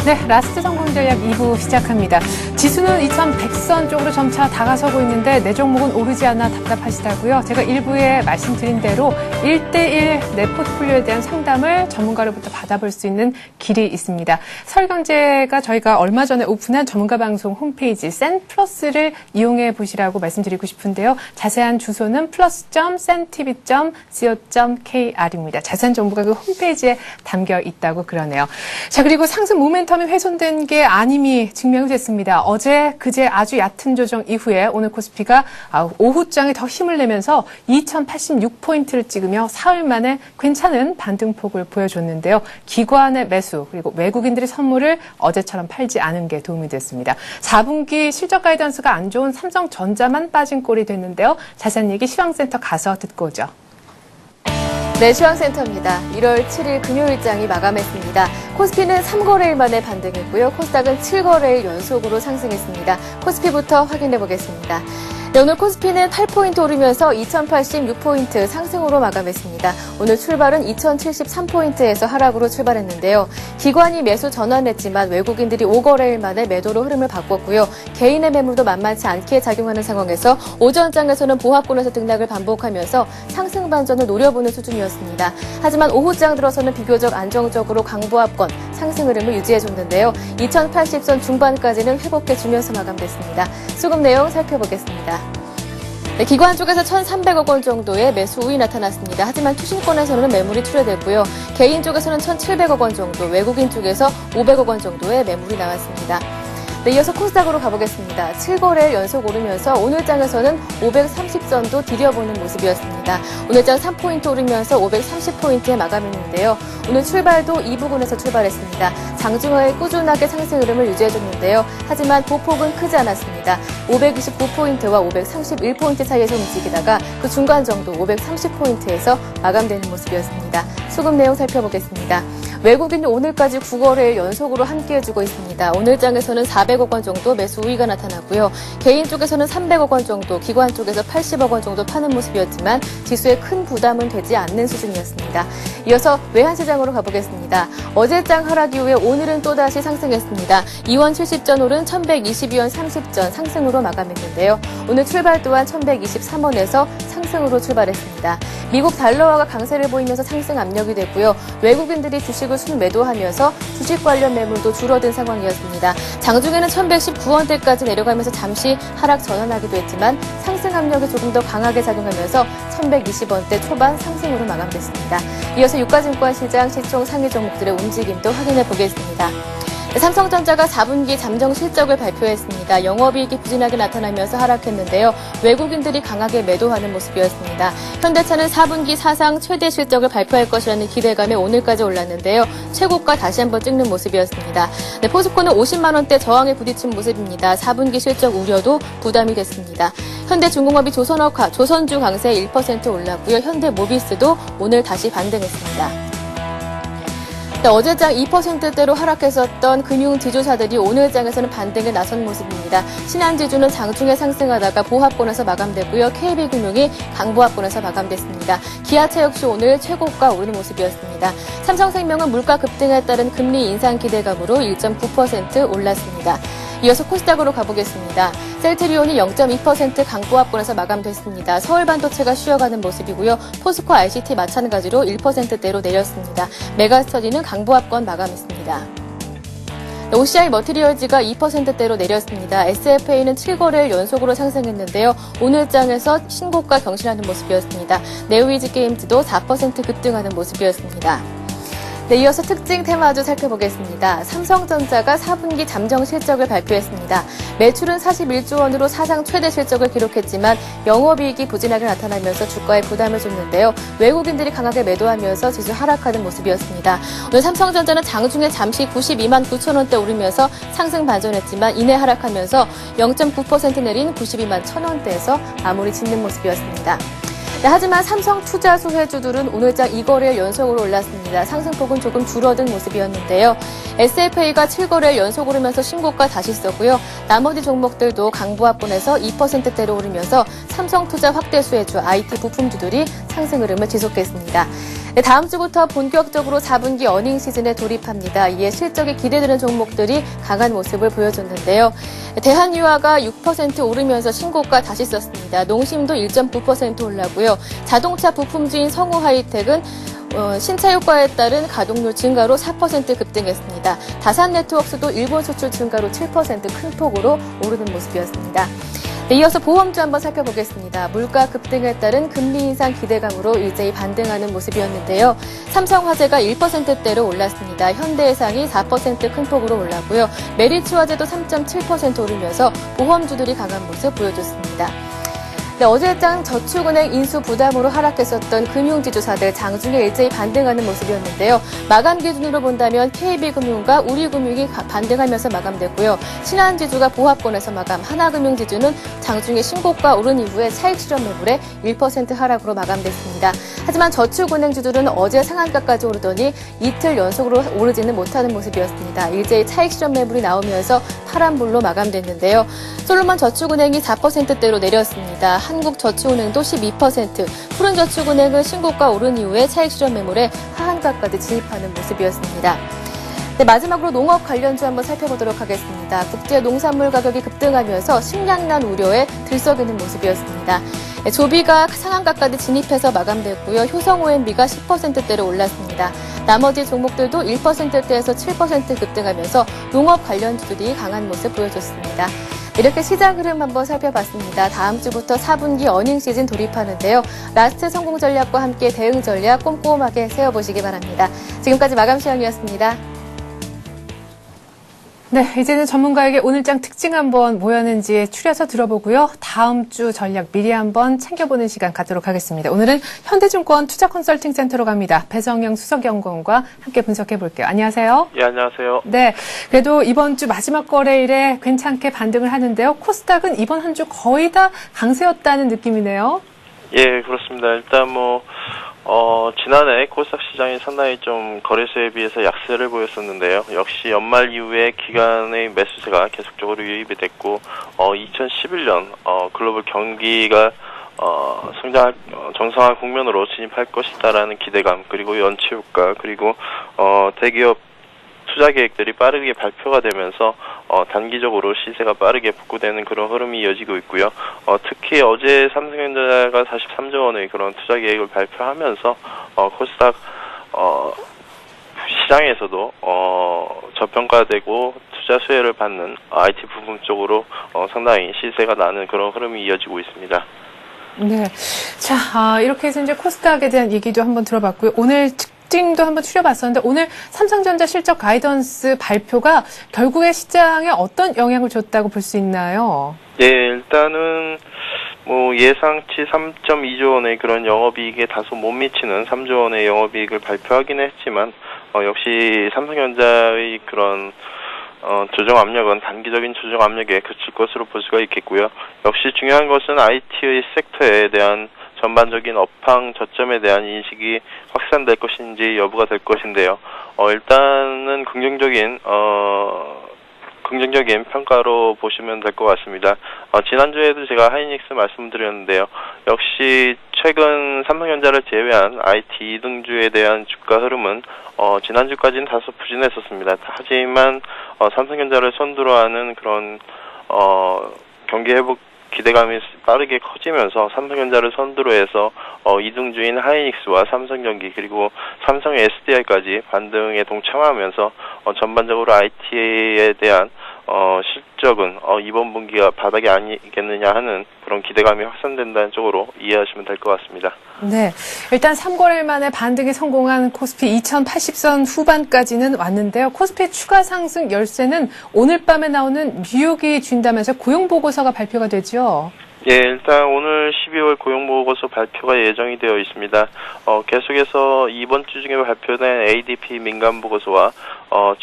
네, 라스트 성공 전략 2부 시작합니다. 지수는 2100선 쪽으로 점차 다가서고 있는데 내 종목은 오르지 않아 답답하시다고요. 제가 1부에 말씀드린 대로 1대1 내 포트폴리오에 대한 상담을 전문가로부터 받아볼 수 있는 길이 있습니다. 서울경제가 저희가 얼마 전에 오픈한 전문가 방송 홈페이지 센플러스를 이용해 보시라고 말씀드리고 싶은데요. 자세한 주소는 plus.centtv.co.kr입니다. 자세한 정보가 그 홈페이지에 담겨 있다고 그러네요. 자, 그리고 상승 모멘텀이 훼손된 게 아님이 증명이 됐습니다. 어제, 그제 아주 얕은 조정 이후에 오늘 코스피가 오후장에 더 힘을 내면서 2086포인트를 찍으며 사흘 만에 괜찮은 반등폭을 보여줬는데요. 기관의 매수 그리고 외국인들의 선물을 어제처럼 팔지 않은 게 도움이 됐습니다. 4분기 실적 가이던스가 안 좋은 삼성전자만 빠진 꼴이 됐는데요. 자세한 얘기 시황센터 가서 듣고 오죠. 네, 시황센터입니다. 1월 7일 금요일장이 마감했습니다. 코스피는 3거래일 만에 반등했고요. 코스닥은 7거래일 연속으로 상승했습니다. 코스피부터 확인해 보겠습니다. 네, 오늘 코스피는 8포인트 오르면서 2086포인트 상승으로 마감했습니다. 오늘 출발은 2073포인트에서 하락으로 출발했는데요. 기관이 매수 전환했지만 외국인들이 5거래일 만에 매도로 흐름을 바꿨고요. 개인의 매물도 만만치 않게 작용하는 상황에서 오전장에서는 보합권에서 등락을 반복하면서 상승 반전을 노려보는 수준이었습니다. 하지만 오후장 들어서는 비교적 안정적으로 강보합권 상승 흐름을 유지해줬는데요. 2080선 중반까지는 회복해주면서 마감됐습니다. 수급 내용 살펴보겠습니다. 네, 기관 쪽에서 1,300억 원 정도의 매수 우위 나타났습니다. 하지만 투신권에서는 매물이 출회됐고요. 개인 쪽에서는 1,700억 원 정도, 외국인 쪽에서 500억 원 정도의 매물이 나왔습니다. 네, 이어서 코스닥으로 가보겠습니다. 7거래일 연속 오르면서 오늘장에서는 530선도 들여보는 모습이었습니다. 오늘장 3포인트 오르면서 530포인트에 마감했는데요. 오늘 출발도 이 부근에서 출발했습니다. 장중하에 꾸준하게 상승 흐름을 유지해줬는데요. 하지만 보폭은 크지 않았습니다. 529포인트와 531포인트 사이에서 움직이다가 그 중간 정도 530포인트에서 마감되는 모습이었습니다. 수급 내용 살펴보겠습니다. 외국인이 오늘까지 9거래일 연속으로 함께해주고 있습니다. 오늘장에서는 400억 원 정도 매수 우위가 나타났고요. 개인 쪽에서는 300억 원 정도, 기관 쪽에서 80억 원 정도 파는 모습이었지만 지수에 큰 부담은 되지 않는 수준이었습니다. 이어서 외환시장으로 가보겠습니다. 어제장 하락 이후에 오늘은 또다시 상승했습니다. 2원 70전 오른 1122원 30전 상승으로 마감했는데요. 오늘 출발 또한 1123원에서 상승으로 출발했습니다. 미국 달러화가 강세를 보이면서 상승 압력이 됐고요. 외국인들이 주식을 순매도하면서 주식 관련 매물도 줄어든 상황이었습니다. 장중에는 1119원대까지 내려가면서 잠시 하락 전환하기도 했지만 상승 압력이 조금 더 강하게 작용하면서 1120원대 초반 상승으로 마감됐습니다. 이어서 유가증권 시장 시총 상위 종목들의 움직임도 확인해 보겠습니다. 삼성전자가 4분기 잠정 실적을 발표했습니다. 영업이익이 부진하게 나타나면서 하락했는데요. 외국인들이 강하게 매도하는 모습이었습니다. 현대차는 4분기 사상 최대 실적을 발표할 것이라는 기대감에 오늘까지 올랐는데요. 최고가 다시 한번 찍는 모습이었습니다. 네, 포스코는 50만 원대 저항에 부딪힌 모습입니다. 4분기 실적 우려도 부담이 됐습니다. 현대중공업이 조선주 강세에 1% 올랐고요. 현대모비스도 오늘 다시 반등했습니다. 네, 어제장 2%대로 하락했었던 금융 지주사들이 오늘장에서는 반등에 나선 모습입니다. 신한지주는 장중에 상승하다가 보합권에서 마감되고요. KB금융이 강보합권에서 마감됐습니다. 기아차 역시 오늘 최고가 오르는 모습이었습니다. 삼성생명은 물가 급등에 따른 금리 인상 기대감으로 1.9% 올랐습니다. 이어서 코스닥으로 가보겠습니다. 셀트리온이 0.2% 강보합권에서 마감됐습니다. 서울반도체가 쉬어가는 모습이고요. 포스코 ICT 마찬가지로 1%대로 내렸습니다. 메가스터디는 강보합권 마감했습니다. OCI 머티리얼즈가 2%대로 내렸습니다. SFA는 7거래일 연속으로 상승했는데요. 오늘장에서 신고가 경신하는 모습이었습니다. 네오이즈 게임즈도 4% 급등하는 모습이었습니다. 네, 이어서 특징 테마주 살펴보겠습니다. 삼성전자가 4분기 잠정 실적을 발표했습니다. 매출은 41조 원으로 사상 최대 실적을 기록했지만 영업이익이 부진하게 나타나면서 주가에 부담을 줬는데요. 외국인들이 강하게 매도하면서 지수 하락하는 모습이었습니다. 오늘 삼성전자는 장중에 잠시 92만 9천 원대 오르면서 상승 반전했지만 이내 하락하면서 0.9% 내린 92만 1천 원대에서 마무리 짓는 모습이었습니다. 네, 하지만 삼성투자수 해주들은 오늘장 2거래일 연속으로 올랐습니다. 상승폭은 조금 줄어든 모습이었는데요. SFA가 7거래일 연속 오르면서 신고가 다시 썼고요. 나머지 종목들도 강보합권에서 2%대로 오르면서 삼성투자 확대수혜주 IT 부품주들이 상승 흐름을 지속했습니다. 네, 다음 주부터 본격적으로 4분기 어닝 시즌에 돌입합니다. 이에 실적이 기대되는 종목들이 강한 모습을 보여줬는데요. 대한유화가 6% 오르면서 신고가 다시 썼습니다. 농심도 1.9% 올랐고요. 자동차 부품주인 성우하이텍은 신차 효과에 따른 가동률 증가로 4% 급등했습니다. 다산네트워크스도 일본 수출 증가로 7% 큰 폭으로 오르는 모습이었습니다. 네, 이어서 보험주 한번 살펴보겠습니다. 물가 급등에 따른 금리 인상 기대감으로 일제히 반등하는 모습이었는데요. 삼성화재가 1%대로 올랐습니다. 현대해상이 4% 큰 폭으로 올랐고요. 메리츠화재도 3.7% 오르면서 보험주들이 강한 모습 보여줬습니다. 네, 어제장 저축은행 인수 부담으로 하락했었던 금융지주사들 장중에 일제히 반등하는 모습이었는데요. 마감 기준으로 본다면 KB금융과 우리금융이 반등하면서 마감됐고요. 신한지주가 보합권에서 마감, 하나금융지주는 장중에 신고가 오른 이후에 차익 실현 매물에 1% 하락으로 마감됐습니다. 하지만 저축은행주들은 어제 상한가까지 오르더니 이틀 연속으로 오르지는 못하는 모습이었습니다. 일제히 차익 실현 매물이 나오면서 파란불로 마감됐는데요. 솔로몬 저축은행이 4%대로 내렸습니다. 한국저축은행도 12%, 푸른저축은행은 신고가 오른 이후에 차익 실현 매물에 하한가까지 진입하는 모습이었습니다. 네, 마지막으로 농업 관련주 한번 살펴보도록 하겠습니다. 국제 농산물 가격이 급등하면서 식량난 우려에 들썩이는 모습이었습니다. 네, 조비가 상한가까지 진입해서 마감됐고요. 효성 OMB가 10%대로 올랐습니다. 나머지 종목들도 1%대에서 7% 급등하면서 농업 관련주들이 강한 모습 보여줬습니다. 이렇게 시장 흐름 한번 살펴봤습니다. 다음 주부터 4분기 어닝 시즌 돌입하는데요. 라스트 성공 전략과 함께 대응 전략 꼼꼼하게 세워보시기 바랍니다. 지금까지 마감 시황이었습니다. 네, 이제는 전문가에게 오늘장 특징 한번 뭐였는지 추려서 들어보고요. 다음 주 전략 미리 한번 챙겨보는 시간 갖도록 하겠습니다. 오늘은 현대증권 투자컨설팅센터로 갑니다. 배정영 수석연구원과 함께 분석해 볼게요. 안녕하세요. 예, 안녕하세요. 네, 그래도 이번 주 마지막 거래일에 괜찮게 반등을 하는데요. 코스닥은 이번 한 주 거의 다 강세였다는 느낌이네요. 예, 그렇습니다. 일단 지난해 코스닥 시장이 상당히 좀 거래세에 비해서 약세를 보였었는데요. 역시 연말 이후에 기관의 매수세가 계속적으로 유입이 됐고, 2011년, 글로벌 경기가, 정상화 국면으로 진입할 것이다라는 기대감, 그리고 연체 효과, 그리고, 대기업 투자 계획들이 빠르게 발표가 되면서 단기적으로 시세가 빠르게 복구되는 그런 흐름이 이어지고 있고요. 특히 어제 삼성전자가 43조 원의 그런 투자 계획을 발표하면서 코스닥 시장에서도 저평가되고 투자 수혜를 받는 IT 부품 쪽으로 상당히 시세가 나는 그런 흐름이 이어지고 있습니다. 네, 자, 이렇게 해서 이제 코스닥에 대한 얘기도 한번 들어봤고요. 오늘 특징도 한번 추려봤었는데 오늘 삼성전자 실적 가이던스 발표가 결국에 시장에 어떤 영향을 줬다고 볼 수 있나요? 예, 일단은 예상치 3.2조 원의 그런 영업이익에 다소 못 미치는 3조 원의 영업이익을 발표하긴 했지만 역시 삼성전자의 그런 조정 압력은 단기적인 조정 압력에 그칠 것으로 볼 수가 있겠고요. 역시 중요한 것은 IT의 섹터에 대한 전반적인 업황 저점에 대한 인식이 확산될 것인지 여부가 될 것인데요. 일단은 긍정적인 평가로 보시면 될 것 같습니다. 지난주에도 제가 하이닉스 말씀드렸는데요. 역시 최근 삼성전자를 제외한 IT 2등주에 대한 주가 흐름은 지난주까지는 다소 부진했었습니다. 하지만 삼성전자를 선두로 하는 그런 경기 회복 기대감이 빠르게 커지면서 삼성전자를 선두로 해서 2등주인 하이닉스와 삼성전기 그리고 삼성 SDI까지 반등에 동참하면서 전반적으로 IT에 대한 실적은 이번 분기가 바닥이 아니겠느냐 하는 그런 기대감이 확산된다는 쪽으로 이해하시면 될 것 같습니다. 네, 일단 3거래일 만에 반등에 성공한 코스피 2080선 후반까지는 왔는데요. 코스피 추가 상승 열쇠는 오늘 밤에 나오는 뉴욕이 준다면서 고용보고서가 발표가 되죠? 예, 일단 오늘 12월 고용보고서 발표가 예정이 되어 있습니다. 계속해서 이번 주 중에 발표된 ADP 민간보고서와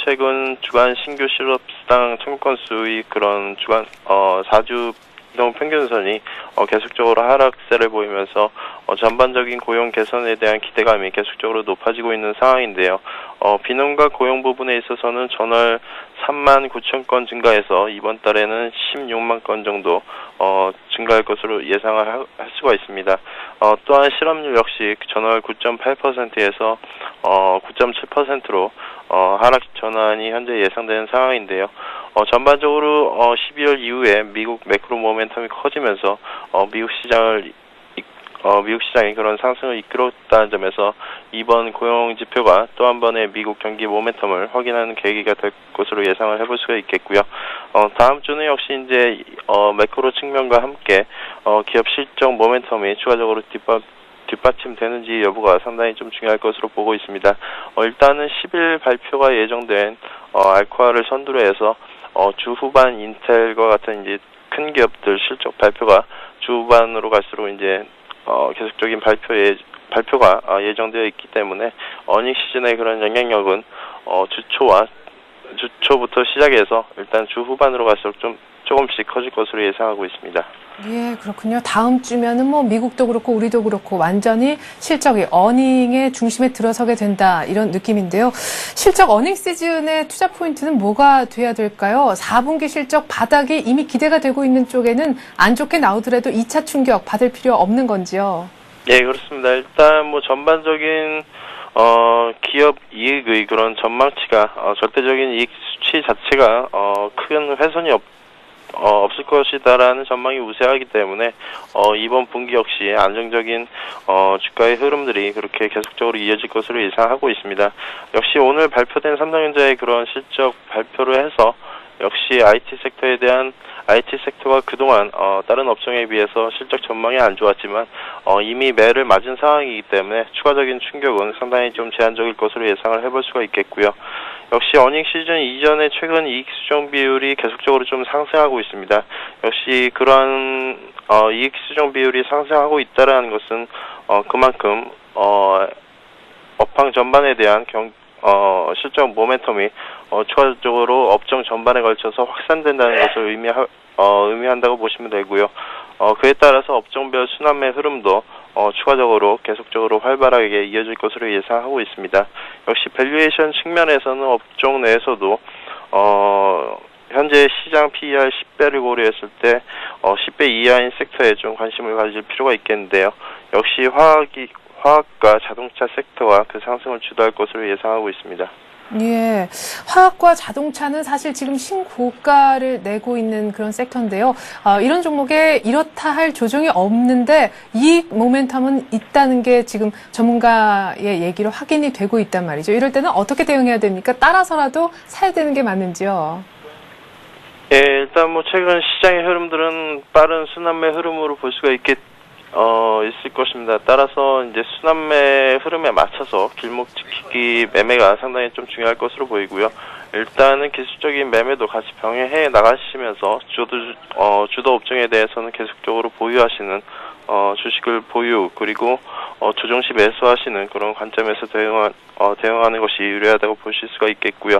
최근 주간 신규 실업수당 청구 건수의 그런 주간 4주 이동 평균선이 계속적으로 하락세를 보이면서 전반적인 고용 개선에 대한 기대감이 계속적으로 높아지고 있는 상황인데요. 비농가 고용 부분에 있어서는 전월 3만 9천 건 증가해서 이번 달에는 16만 건 정도 증가할 것으로 예상을 할 수가 있습니다. 또한 실업률 역시 전월 9.8%에서 9.7%로 하락 전환이 현재 예상되는 상황인데요. 전반적으로 12월 이후에 미국 매크로 모멘텀이 커지면서 미국 시장이 그런 상승을 이끌었다는 점에서 이번 고용 지표가 또 한 번의 미국 경기 모멘텀을 확인하는 계기가 될 것으로 예상을 해볼 수가 있겠고요. 다음 주는 역시 이제 매크로 측면과 함께 기업 실적 모멘텀이 추가적으로 뒷받침되는지 여부가 상당히 좀 중요할 것으로 보고 있습니다. 일단은 10일 발표가 예정된 알코아를 선두로 해서 주 후반 인텔과 같은 이제 큰 기업들 실적 발표가 주 후반으로 갈수록 이제 계속적인 발표가 예정되어 있기 때문에 어닝 시즌의 그런 영향력은 주초부터 시작해서 일단 주 후반으로 갈수록 조금씩 커질 것으로 예상하고 있습니다. 예, 그렇군요. 다음 주면은 뭐 미국도 그렇고 우리도 그렇고 완전히 실적이 어닝의 중심에 들어서게 된다 이런 느낌인데요. 실적 어닝 시즌의 투자 포인트는 뭐가 돼야 될까요? 4분기 실적 바닥이 이미 기대가 되고 있는 쪽에는 안 좋게 나오더라도 2차 충격 받을 필요 없는 건지요? 예, 그렇습니다. 일단 뭐 전반적인 기업 이익의 그런 전망치가 절대적인 이익 수치 자체가 큰 훼손이 없을 것이다라는 전망이 우세하기 때문에 이번 분기 역시 안정적인 주가의 흐름들이 그렇게 계속적으로 이어질 것으로 예상하고 있습니다. 역시 오늘 발표된 삼성전자의 그런 실적 발표를 해서 역시 IT 섹터가 그동안 다른 업종에 비해서 실적 전망이 안 좋았지만 이미 매를 맞은 상황이기 때문에 추가적인 충격은 상당히 좀 제한적일 것으로 예상을 해볼 수가 있겠고요. 역시 어닝 시즌 이전에 최근 이익 수정 비율이 계속적으로 좀 상승하고 있습니다. 역시 그러한 이익 수정 비율이 상승하고 있다라는 것은 그만큼 업황 전반에 대한 실적 모멘텀이 추가적으로 업종 전반에 걸쳐서 확산된다는 것을 의미한다고 보시면 되고요. 그에 따라서 업종별 순환매 흐름도 추가적으로 계속적으로 활발하게 이어질 것으로 예상하고 있습니다. 역시 밸류에이션 측면에서는 업종 내에서도 현재 시장 PER 10배를 고려했을 때 10배 이하인 섹터에 좀 관심을 가질 필요가 있겠는데요. 역시 화학과 자동차 섹터가 그 상승을 주도할 것으로 예상하고 있습니다. 예, 화학과 자동차는 사실 지금 신고가를 내고 있는 그런 섹터인데요. 이런 종목에 이렇다 할 조정이 없는데 이익 모멘텀은 있다는 게 지금 전문가의 얘기로 확인이 되고 있단 말이죠. 이럴 때는 어떻게 대응해야 됩니까? 따라서라도 사야 되는 게 맞는지요? 예, 일단 뭐 최근 시장의 흐름들은 빠른 순환매 흐름으로 볼 수가 있을 것입니다. 따라서 이제 순환매 흐름에 맞춰서 길목 지키기 매매가 상당히 좀 중요할 것으로 보이고요. 일단은 기술적인 매매도 같이 병행해 나가시면서 주도 업종에 대해서는 계속적으로 보유하시는 주식을 보유 그리고 조정 시 매수하시는 그런 관점에서 대응하는 것이 유리하다고 보실 수가 있겠고요.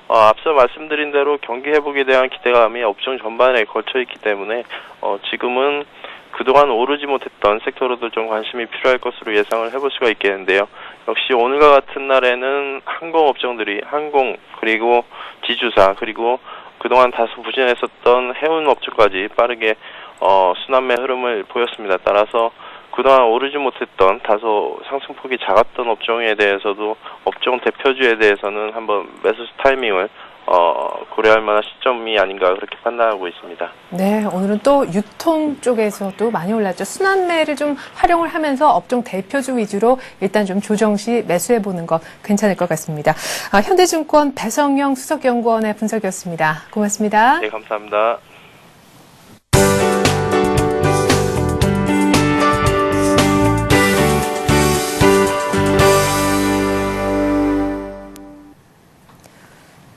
앞서 말씀드린 대로 경기 회복에 대한 기대감이 업종 전반에 걸쳐 있기 때문에 지금은 그동안 오르지 못했던 섹터로도 좀 관심이 필요할 것으로 예상을 해볼 수가 있겠는데요. 역시 오늘과 같은 날에는 항공업종들이 그리고 지주사 그리고 그동안 다소 부진했었던 해운 업종까지 빠르게 순환매 흐름을 보였습니다. 따라서 그동안 오르지 못했던 다소 상승폭이 작았던 업종에 대해서도 업종 대표주에 대해서는 한번 매수 타이밍을 고려할 만한 시점이 아닌가 그렇게 판단하고 있습니다. 네, 오늘은 또 유통 쪽에서도 많이 올랐죠. 순환매를 좀 활용을 하면서 업종 대표주 위주로 일단 좀 조정 시 매수해보는 거 괜찮을 것 같습니다. 현대증권 배성영 수석연구원의 분석이었습니다. 고맙습니다. 네, 감사합니다.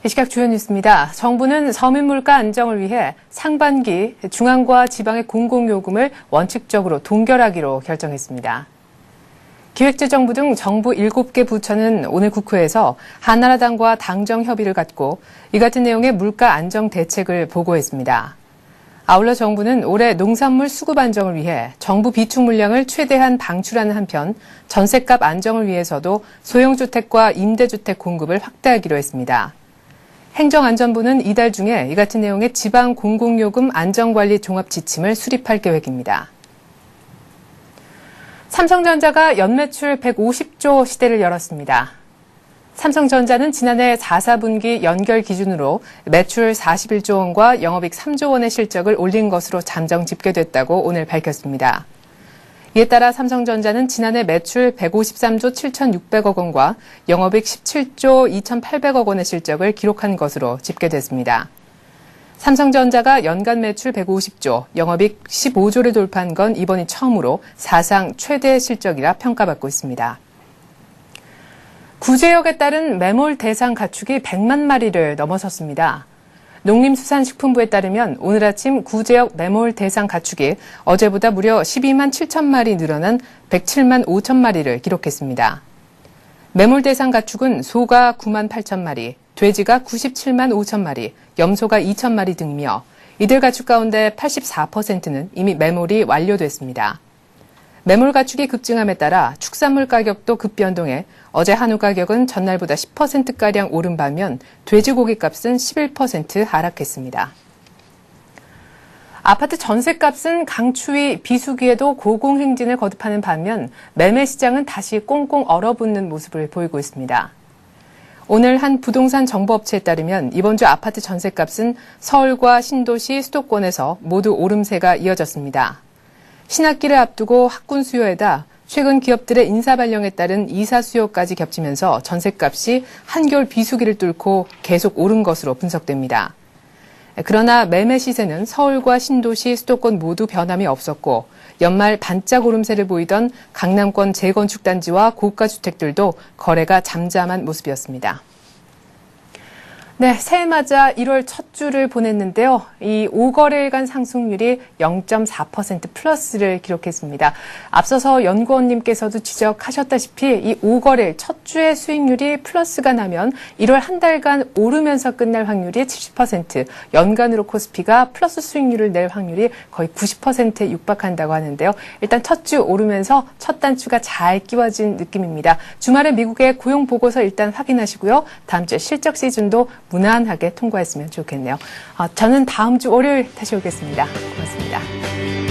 이 시각 주요 뉴스입니다. 정부는 서민물가 안정을 위해 상반기 중앙과 지방의 공공요금을 원칙적으로 동결하기로 결정했습니다. 기획재정부 등 정부 7개 부처는 오늘 국회에서 한나라당과 당정 협의를 갖고 이 같은 내용의 물가 안정 대책을 보고했습니다. 아울러 정부는 올해 농산물 수급 안정을 위해 정부 비축 물량을 최대한 방출하는 한편 전셋값 안정을 위해서도 소형주택과 임대주택 공급을 확대하기로 했습니다. 행정안전부는 이달 중에 이 같은 내용의 지방 공공요금 안전관리 종합지침을 수립할 계획입니다. 삼성전자가 연매출 150조 시대를 열었습니다. 삼성전자는 지난해 4, 4분기 연결 기준으로 매출 41조 원과 영업이익 3조 원의 실적을 올린 것으로 잠정 집계됐다고 오늘 밝혔습니다. 이에 따라 삼성전자는 지난해 매출 153조 7,600억 원과 영업이익 17조 2,800억 원의 실적을 기록한 것으로 집계됐습니다. 삼성전자가 연간 매출 150조, 영업이익 15조를 돌파한 건 이번이 처음으로 사상 최대 실적이라 평가받고 있습니다. 구제역에 따른 매몰 대상 가축이 100만 마리를 넘어섰습니다. 농림수산식품부에 따르면 오늘 아침 구제역 매몰 대상 가축이 어제보다 무려 12만 7천 마리 늘어난 107만 5천 마리를 기록했습니다. 매몰 대상 가축은 소가 9만 8천 마리, 돼지가 97만 5천 마리, 염소가 2천 마리 등이며 이들 가축 가운데 84%는 이미 매몰이 완료됐습니다. 매몰 가축이 급증함에 따라 축산물 가격도 급변동해 어제 한우 가격은 전날보다 10%가량 오른 반면 돼지고기 값은 11% 하락했습니다. 아파트 전셋값은 강추위, 비수기에도 고공행진을 거듭하는 반면 매매 시장은 다시 꽁꽁 얼어붙는 모습을 보이고 있습니다. 오늘 한 부동산 정보업체에 따르면 이번 주 아파트 전셋값은 서울과 신도시, 수도권에서 모두 오름세가 이어졌습니다. 신학기를 앞두고 학군 수요에다 최근 기업들의 인사 발령에 따른 이사 수요까지 겹치면서 전셋값이 한겨울 비수기를 뚫고 계속 오른 것으로 분석됩니다. 그러나 매매 시세는 서울과 신도시, 수도권 모두 변함이 없었고 연말 반짝 오름세를 보이던 강남권 재건축 단지와 고가 주택들도 거래가 잠잠한 모습이었습니다. 네, 새해 맞아 1월 첫 주를 보냈는데요. 이 5거래일간 상승률이 0.4% 플러스를 기록했습니다. 앞서서 연구원님께서도 지적하셨다시피 이 5거래일 첫 주의 수익률이 플러스가 나면 1월 한 달간 오르면서 끝날 확률이 70%, 연간으로 코스피가 플러스 수익률을 낼 확률이 거의 90%에 육박한다고 하는데요. 일단 첫 주 오르면서 첫 단추가 잘 끼워진 느낌입니다. 주말에 미국의 고용 보고서 일단 확인하시고요. 다음 주에 실적 시즌도 무난하게 통과했으면 좋겠네요. 저는 다음 주 월요일 다시 오겠습니다. 고맙습니다.